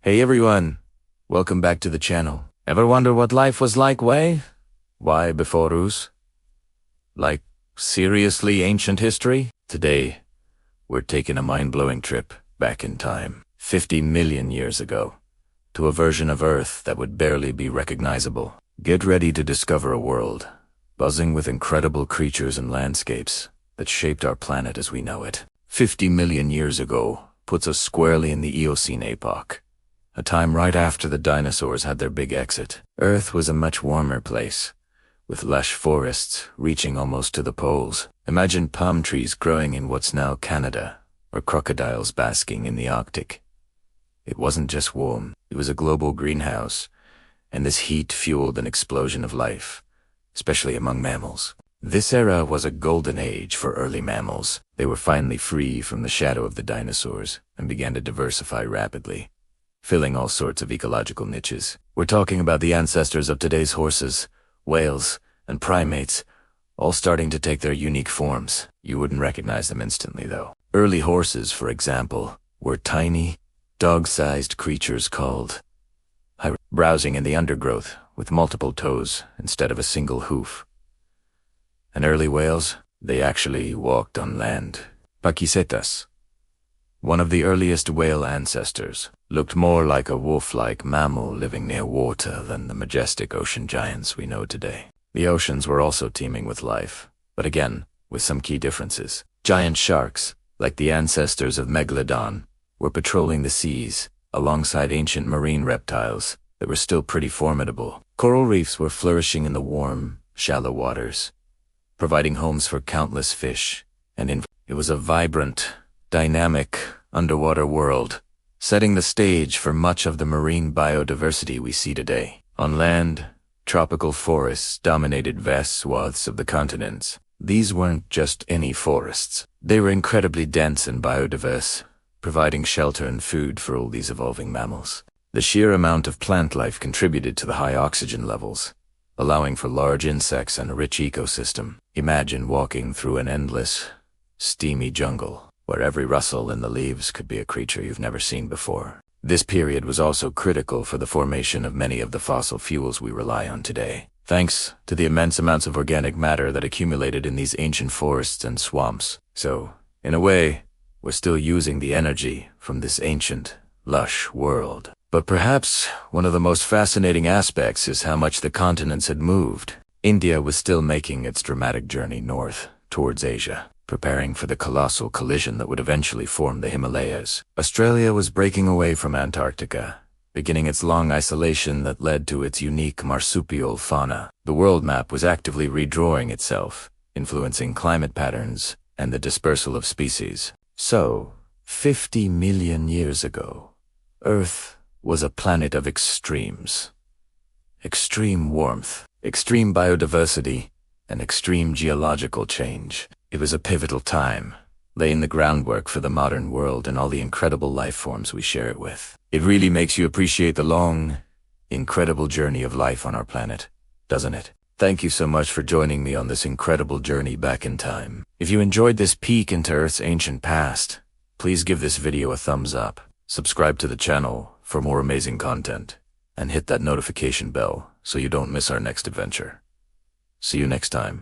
Hey everyone, welcome back to the channel. Ever wonder what life was like why before us? Like, seriously ancient history? Today, we're taking a mind-blowing trip back in time, 50 million years ago, to a version of Earth that would barely be recognizable. Get ready to discover a world, buzzing with incredible creatures and landscapes that shaped our planet as we know it. 50 million years ago puts us squarely in the Eocene Epoch, a time right after the dinosaurs had their big exit. Earth was a much warmer place, with lush forests reaching almost to the poles. Imagine palm trees growing in what's now Canada, or crocodiles basking in the Arctic. It wasn't just warm, it was a global greenhouse, and this heat fueled an explosion of life, especially among mammals. This era was a golden age for early mammals. They were finally free from the shadow of the dinosaurs and began to diversify rapidly, filling all sorts of ecological niches. We're talking about the ancestors of today's horses, whales, and primates, all starting to take their unique forms. You wouldn't recognize them instantly, though. Early horses, for example, were tiny, dog-sized creatures called browsing in the undergrowth with multiple toes instead of a single hoof. And early whales, they actually walked on land. Paquisetas, one of the earliest whale ancestors, looked more like a wolf-like mammal living near water than the majestic ocean giants we know today. The oceans were also teeming with life, but again, with some key differences. Giant sharks, like the ancestors of Megalodon, were patrolling the seas alongside ancient marine reptiles that were still pretty formidable. Coral reefs were flourishing in the warm, shallow waters, providing homes for countless fish, and it was a vibrant, dynamic, underwater world, setting the stage for much of the marine biodiversity we see today. On land, tropical forests dominated vast swaths of the continents. These weren't just any forests. They were incredibly dense and biodiverse, providing shelter and food for all these evolving mammals. The sheer amount of plant life contributed to the high oxygen levels, allowing for large insects and a rich ecosystem. Imagine walking through an endless, steamy jungle, where every rustle in the leaves could be a creature you've never seen before. This period was also critical for the formation of many of the fossil fuels we rely on today, thanks to the immense amounts of organic matter that accumulated in these ancient forests and swamps. So, in a way, we're still using the energy from this ancient, lush world. But perhaps one of the most fascinating aspects is how much the continents had moved. India was still making its dramatic journey north towards Asia, preparing for the colossal collision that would eventually form the Himalayas. Australia was breaking away from Antarctica, beginning its long isolation that led to its unique marsupial fauna. The world map was actively redrawing itself, influencing climate patterns and the dispersal of species. So, 50 million years ago, Earth was a planet of extremes. Extreme warmth, extreme biodiversity, and extreme geological change. It was a pivotal time, laying the groundwork for the modern world and all the incredible life forms we share it with. It really makes you appreciate the long, incredible journey of life on our planet, doesn't it? Thank you so much for joining me on this incredible journey back in time. If you enjoyed this peek into Earth's ancient past, please give this video a thumbs up, subscribe to the channel for more amazing content, and hit that notification bell so you don't miss our next adventure. See you next time.